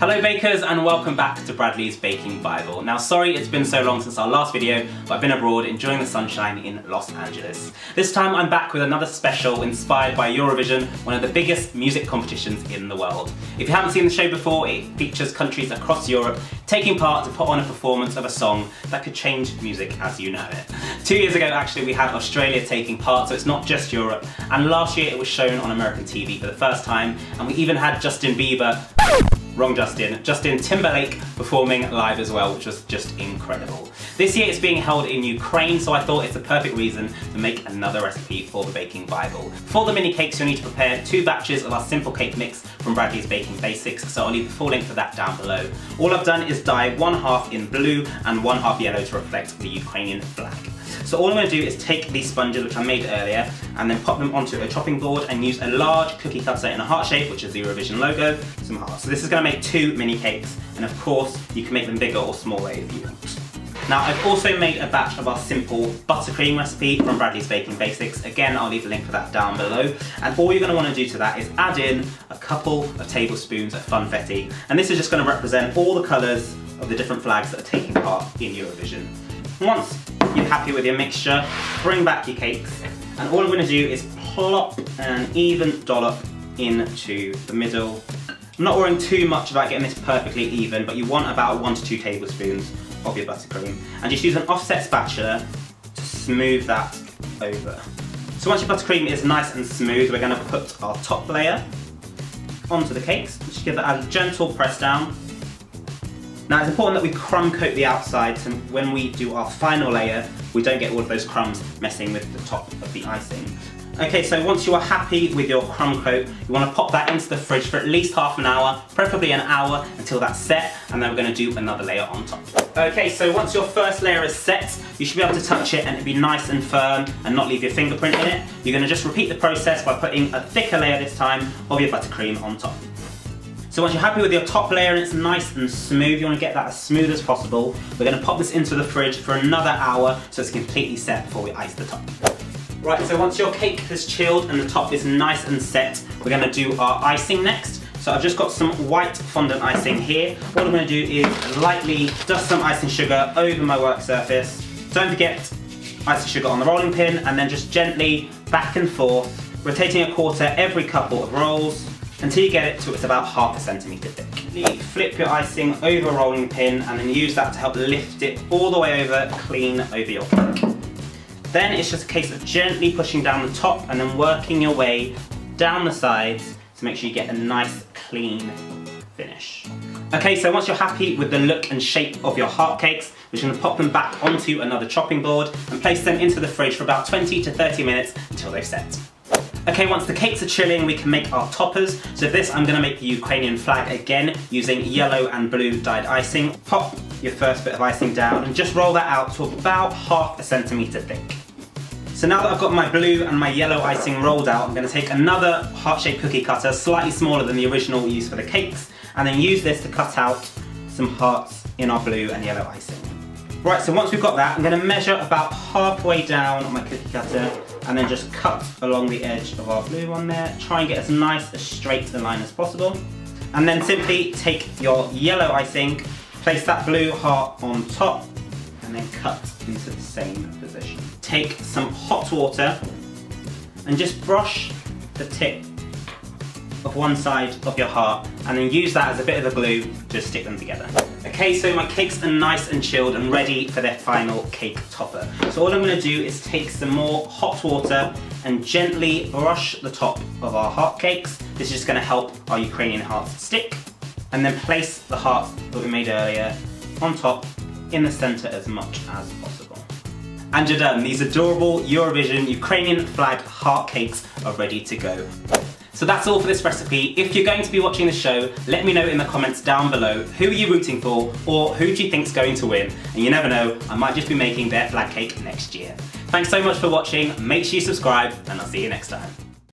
Hello bakers and welcome back to Bradley's Baking Bible. Now sorry it's been so long since our last video, but I've been abroad enjoying the sunshine in Los Angeles. This time I'm back with another special inspired by Eurovision, one of the biggest music competitions in the world. If you haven't seen the show before, it features countries across Europe taking part to put on a performance of a song that could change music as you know it. 2 years ago actually we had Australia taking part, so it's not just Europe, and last year it was shown on American TV for the first time, and we even had Justin Timberlake performing live as well, which was just incredible. This year it's being held in Ukraine, so I thought it's a perfect reason to make another recipe for the Baking Bible. For the mini cakes you'll need to prepare 2 batches of our simple cake mix from Bradley's Baking Basics, so I'll leave the full link for that down below. All I've done is dye 1/2 in blue and 1/2 yellow to reflect the Ukrainian flag. So all I'm going to do is take these sponges, which I made earlier, and then pop them onto a chopping board and use a large cookie cutter in a heart shape, which is the Eurovision logo, some hearts. So this is going to make 2 mini cakes, and of course you can make them bigger or smaller if you want. Now I've also made a batch of our simple buttercream recipe from Bradley's Baking Basics. Again, I'll leave the link for that down below. And all you're going to want to do to that is add in a couple of tablespoons of funfetti. And this is just going to represent all the colours of the different flags that are taking part in Eurovision. Once you're happy with your mixture, bring back your cakes, and all I'm going to do is plop an even dollop into the middle. I'm not worrying too much about getting this perfectly even, but you want about 1 to 2 tablespoons of your buttercream, and just use an offset spatula to smooth that over. So once your buttercream is nice and smooth, we're going to put our top layer onto the cakes. Just give that a gentle press down. Now it's important that we crumb coat the outside, so when we do our final layer we don't get all of those crumbs messing with the top of the icing. Okay, so once you are happy with your crumb coat, you want to pop that into the fridge for at least half an hour, preferably an hour, until that's set, and then we're going to do another layer on top. Okay, so once your first layer is set, you should be able to touch it and it'll be nice and firm and not leave your fingerprint in it. You're going to just repeat the process by putting a thicker layer this time of your buttercream on top. So once you're happy with your top layer and it's nice and smooth, you want to get that as smooth as possible. We're going to pop this into the fridge for another hour so it's completely set before we ice the top. Right, so once your cake has chilled and the top is nice and set, we're going to do our icing next. So I've just got some white fondant icing here. What I'm going to do is lightly dust some icing sugar over my work surface. Don't forget icing sugar on the rolling pin, and then just gently back and forth, rotating a quarter every couple of rolls, until you get it to it's about 1/2 centimetre thick. Flip your icing over a rolling pin and then use that to help lift it all the way over, clean over your cake. Then it's just a case of gently pushing down the top and then working your way down the sides to make sure you get a nice clean finish. Okay, so once you're happy with the look and shape of your heart cakes, we're just going to pop them back onto another chopping board and place them into the fridge for about 20 to 30 minutes until they've set. Okay, once the cakes are chilling, we can make our toppers. So for this, I'm going to make the Ukrainian flag again using yellow and blue dyed icing. Pop your first bit of icing down and just roll that out to about 1/2 centimetre thick. So now that I've got my blue and my yellow icing rolled out, I'm going to take another heart-shaped cookie cutter, slightly smaller than the original we used for the cakes, and then use this to cut out some hearts in our blue and yellow icing. Right, so once we've got that, I'm going to measure about halfway down on my cookie cutter and then just cut along the edge of our blue one there. Try and get as nice, as straight a line as possible. And then simply take your yellow icing, place that blue heart on top, and then cut into the same position. Take some hot water and just brush the tip of one side of your heart and then use that as a bit of a glue to stick them together. Okay, so my cakes are nice and chilled and ready for their final cake topper. So all I'm going to do is take some more hot water and gently brush the top of our heart cakes. This is just going to help our Ukrainian hearts stick. And then place the heart that we made earlier on top in the centre as much as possible. And you're done. These adorable Eurovision Ukrainian flag heart cakes are ready to go. So that's all for this recipe. If you're going to be watching the show, let me know in the comments down below who are you rooting for, or who do you think's going to win. And you never know, I might just be making their flag cake next year. Thanks so much for watching, make sure you subscribe, and I'll see you next time.